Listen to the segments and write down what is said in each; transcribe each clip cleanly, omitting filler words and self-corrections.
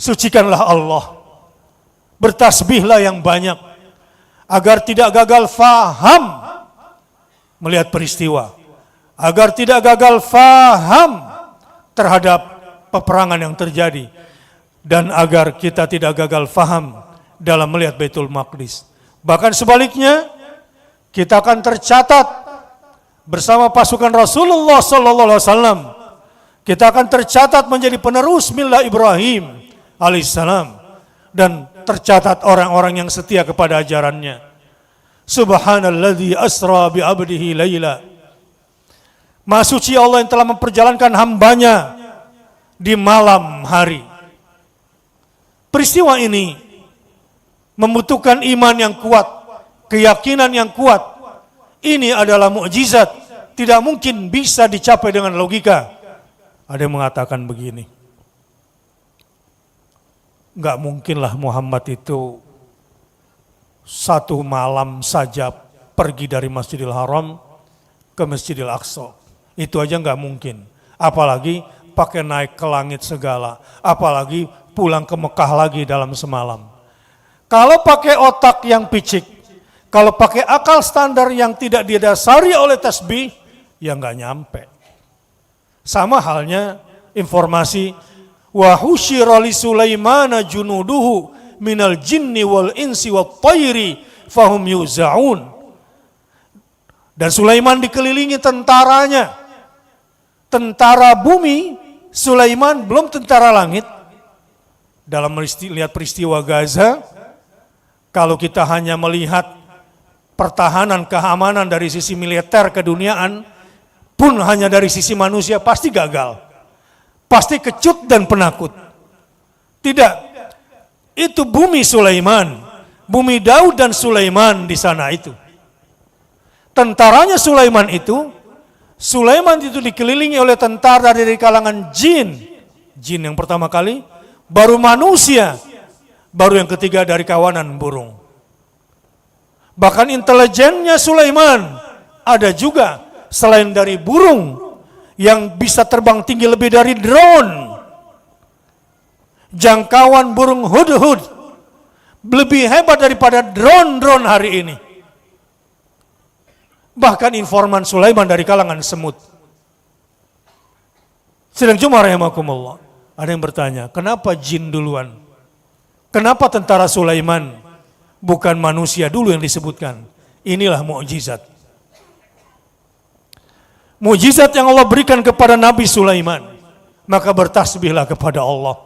Sucikanlah Allah. Bertasbihlah yang banyak. Agar tidak gagal faham melihat peristiwa. Agar tidak gagal faham terhadap peperangan yang terjadi. Dan agar kita tidak gagal faham dalam melihat Baitul Maqdis. Bahkan sebaliknya, kita akan tercatat bersama pasukan Rasulullah SAW. Kita akan tercatat menjadi penerus milah Ibrahim alaihissalam. Dan tercatat orang-orang yang setia kepada ajarannya. Subhanalladzi asra bi abdihi laila. Maha suci Allah yang telah memperjalankan hambanya di malam hari. Peristiwa ini membutuhkan iman yang kuat, keyakinan yang kuat. Ini adalah mukjizat, tidak mungkin bisa dicapai dengan logika. Ada yang mengatakan begini, enggak mungkinlah Muhammad itu satu malam saja pergi dari Masjidil Haram ke Masjidil Aqsa. Itu aja enggak mungkin. Apalagi pakai naik ke langit segala. Apalagi pulang ke Mekah lagi dalam semalam. Kalau pakai otak yang picik, kalau pakai akal standar yang tidak didasari oleh tasbih, ya enggak nyampe. Sama halnya informasi wa husyira li Sulaimana junuduhu minal jinni wal insi wat tayri fahum yuzaun. Dan Sulaiman dikelilingi tentaranya. Tentara bumi, Sulaiman belum tentara langit. Dalam lihat peristiwa Gaza, kalau kita hanya melihat pertahanan keamanan dari sisi militer keduniaan, pun hanya dari sisi manusia pasti gagal. Pasti kecut dan penakut. Tidak. Itu bumi Sulaiman. Bumi Daud dan Sulaiman di sana itu. Tentaranya Sulaiman itu dikelilingi oleh tentara dari kalangan jin. Jin yang pertama kali, baru manusia, baru yang ketiga dari kawanan burung. Bahkan intelijennya Sulaiman ada juga selain dari burung yang bisa terbang tinggi lebih dari drone. Jangkauan burung hudhud lebih hebat daripada drone-drone hari ini. Bahkan informan Sulaiman dari kalangan semut. Sedang cuma rahimakumullah. Ada yang bertanya, kenapa jin duluan? Kenapa tentara Sulaiman bukan manusia dulu yang disebutkan? Inilah mukjizat. Mukjizat yang Allah berikan kepada Nabi Sulaiman. Maka bertasbihlah kepada Allah.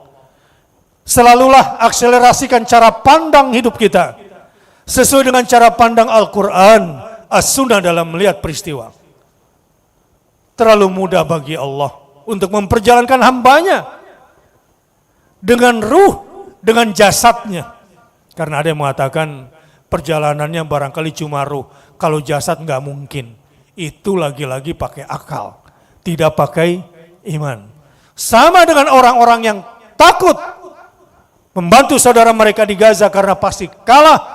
Selalulah akselerasikan cara pandang hidup kita. Sesuai dengan cara pandang Al-Quran, As-Sunnah dalam melihat peristiwa. Terlalu mudah bagi Allah untuk memperjalankan hambanya. Dengan ruh, dengan jasadnya. Karena ada yang mengatakan perjalanannya barangkali cuma ruh. Kalau jasad nggak mungkin. Itu lagi-lagi pakai akal. Tidak pakai iman. Sama dengan orang-orang yang takut membantu saudara mereka di Gaza karena pasti kalah.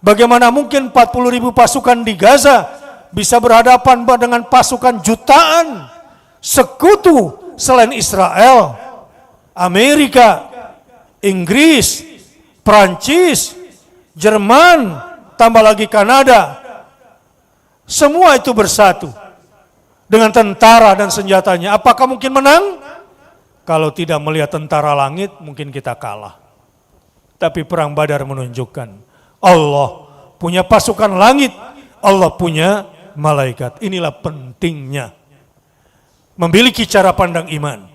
Bagaimana mungkin 40.000 pasukan di Gaza bisa berhadapan dengan pasukan jutaan sekutu selain Israel, Amerika, Inggris, Prancis, Jerman, tambah lagi Kanada. Semua itu bersatu dengan tentara dan senjatanya. Apakah mungkin menang? Kalau tidak melihat tentara langit, mungkin kita kalah. Tapi perang Badar menunjukkan Allah punya pasukan langit, Allah punya malaikat. Inilah pentingnya memiliki cara pandang iman.